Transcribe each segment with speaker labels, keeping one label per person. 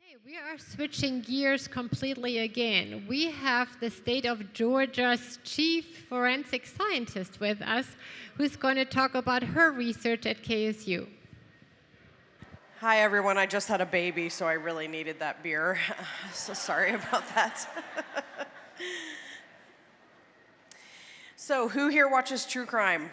Speaker 1: Okay, we are switching gears completely again. We have the state of Georgia's chief forensic scientist with us, who's going to talk about her research at KSU.
Speaker 2: Hi, everyone. I just had a baby, so I really needed that beer. So sorry about that. So who here watches true crime?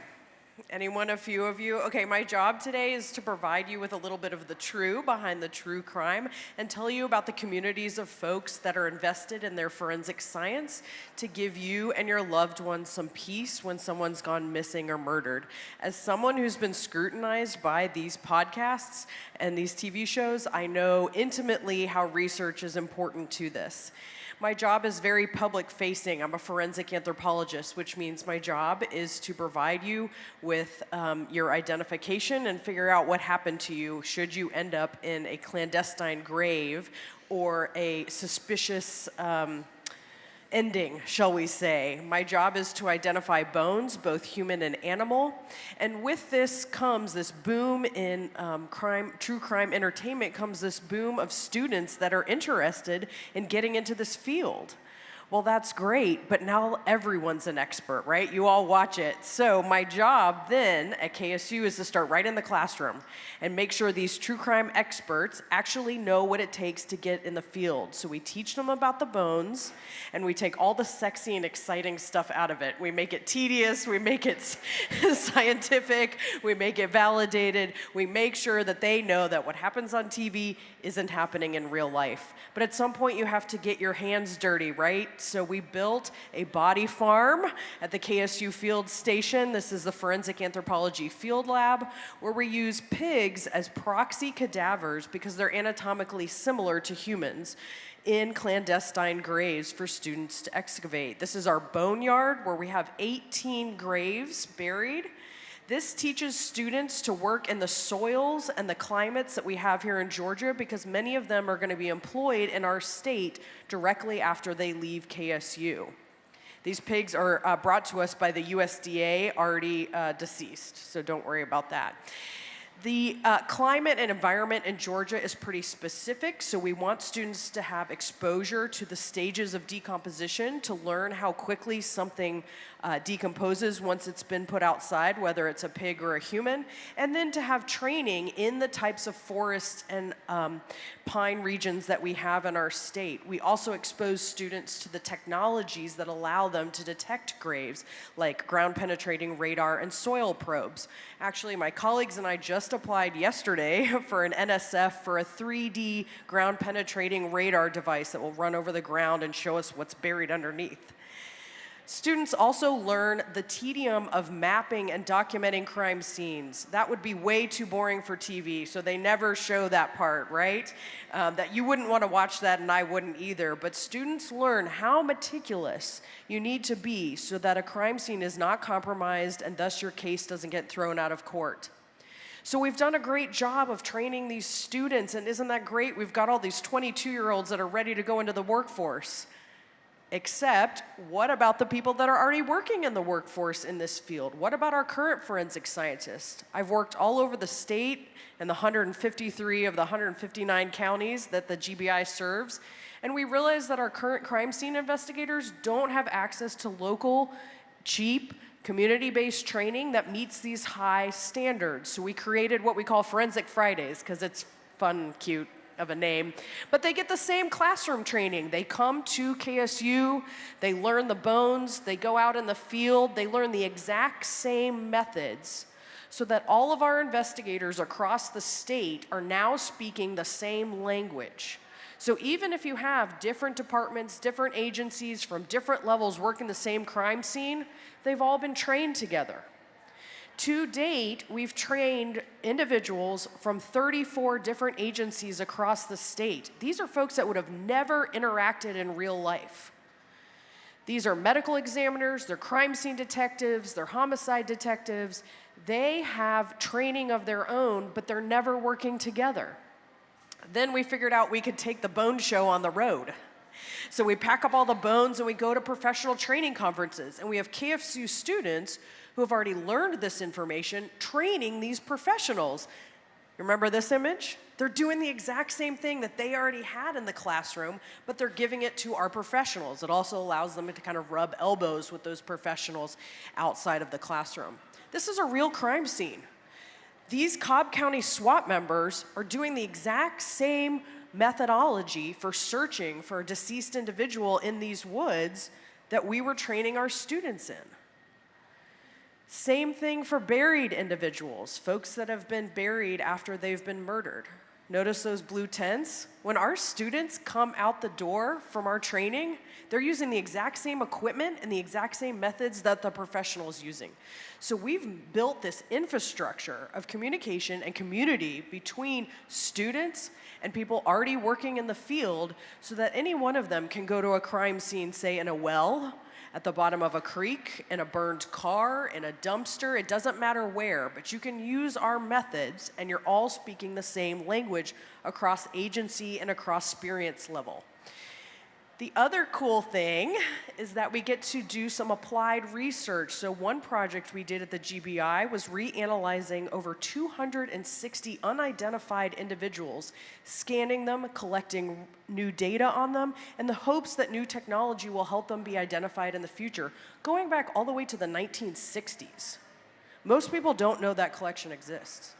Speaker 2: Anyone, a few of you? Okay, my job today is to provide you with a little bit of the true behind the true crime and tell you about the communities of folks that are invested in their forensic science to give you and your loved ones some peace when someone's gone missing or murdered. As someone who's been scrutinized by these podcasts and these TV shows, I know intimately how research is important to this. My job is very public-facing. I'm a forensic anthropologist, which means my job is to provide you with your identification and figure out what happened to you should you end up in a clandestine grave or a suspicious ending, shall we say. My job is to identify bones, both human and animal. And with this comes this boom in true crime entertainment, comes this boom of students that are interested in getting into this field. Well, that's great, but now everyone's an expert, right? You all watch it. So my job then at KSU is to start right in the classroom and make sure these true crime experts actually know what it takes to get in the field. So we teach them about the bones, and we take all the sexy and exciting stuff out of it. We make it tedious, we make it scientific, we make it validated. We make sure that they know that what happens on TV isn't happening in real life. But at some point, you have to get your hands dirty, right? So we built a body farm at the KSU field station. This is the Forensic Anthropology Field Lab, where we use pigs as proxy cadavers because they're anatomically similar to humans in clandestine graves for students to excavate. This is our boneyard, where we have 18 graves buried. This teaches students to work in the soils and the climates that we have here in Georgia, because many of them are going to be employed in our state directly after they leave KSU. These pigs are brought to us by the USDA, already deceased, so don't worry about that. The climate and environment in Georgia is pretty specific, so we want students to have exposure to the stages of decomposition to learn how quickly something decomposes once it's been put outside, whether it's a pig or a human, and then to have training in the types of forests and pine regions that we have in our state. We also expose students to the technologies that allow them to detect graves, like ground-penetrating radar and soil probes. Actually, my colleagues and I just applied yesterday for an NSF for a 3D ground-penetrating radar device that will run over the ground and show us what's buried underneath. Students also learn the tedium of mapping and documenting crime scenes. That would be way too boring for TV, so they never show that part, right? That you wouldn't want to watch that, and I wouldn't either. But students learn how meticulous you need to be so that a crime scene is not compromised and thus your case doesn't get thrown out of court. So we've done a great job of training these students, and isn't that great? We've got all these 22-year-olds that are ready to go into the workforce. Except, what about the people that are already working in the workforce in this field? What about our current forensic scientists? I've worked all over the state and the 153 of the 159 counties that the GBI serves, and we realize that our current crime scene investigators don't have access to local, cheap, community-based training that meets these high standards. So we created what we call Forensic Fridays, because it's fun, cute of a name, but they get the same classroom training. They come to KSU, they learn the bones, they go out in the field, they learn the exact same methods so that all of our investigators across the state are now speaking the same language. So even if you have different departments, different agencies from different levels working the same crime scene, they've all been trained together. To date, we've trained individuals from 34 different agencies across the state. These are folks that would have never interacted in real life. These are medical examiners, they're crime scene detectives, they're homicide detectives. They have training of their own, but they're never working together. Then we figured out we could take the bone show on the road. So we pack up all the bones and we go to professional training conferences, and we have KSU students who have already learned this information training these professionals. You remember this image? They're doing the exact same thing that they already had in the classroom, but they're giving it to our professionals. It also allows them to kind of rub elbows with those professionals outside of the classroom. This is a real crime scene. These Cobb County SWAT members are doing the exact same methodology for searching for a deceased individual in these woods that we were training our students in. Same thing for buried individuals, folks that have been buried after they've been murdered. Notice those blue tents? When our students come out the door from our training, they're using the exact same equipment and the exact same methods that the professional is using. So we've built this infrastructure of communication and community between students and people already working in the field so that any one of them can go to a crime scene, say in a well, at the bottom of a creek, in a burned car, in a dumpster. It doesn't matter where, but you can use our methods and you're all speaking the same language across agency and across experience level. The other cool thing is that we get to do some applied research. So one project we did at the GBI was reanalyzing over 260 unidentified individuals, scanning them, collecting new data on them, in the hopes that new technology will help them be identified in the future, going back all the way to the 1960s. Most people don't know that collection exists.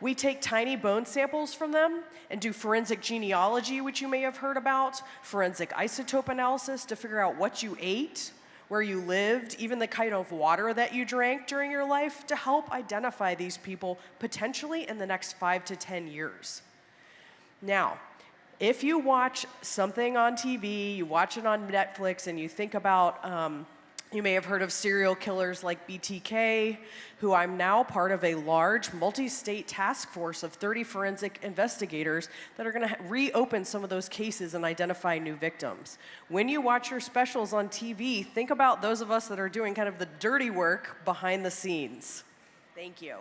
Speaker 2: We take tiny bone samples from them and do forensic genealogy, which you may have heard about, forensic isotope analysis to figure out what you ate, where you lived, even the kind of water that you drank during your life to help identify these people potentially in the next 5 to 10 years. Now, if you watch something on TV, you watch it on Netflix, and you think about you may have heard of serial killers like BTK, who I'm now part of a large multi-state task force of 30 forensic investigators that are going to reopen some of those cases and identify new victims. When you watch your specials on TV, think about those of us that are doing kind of the dirty work behind the scenes. Thank you.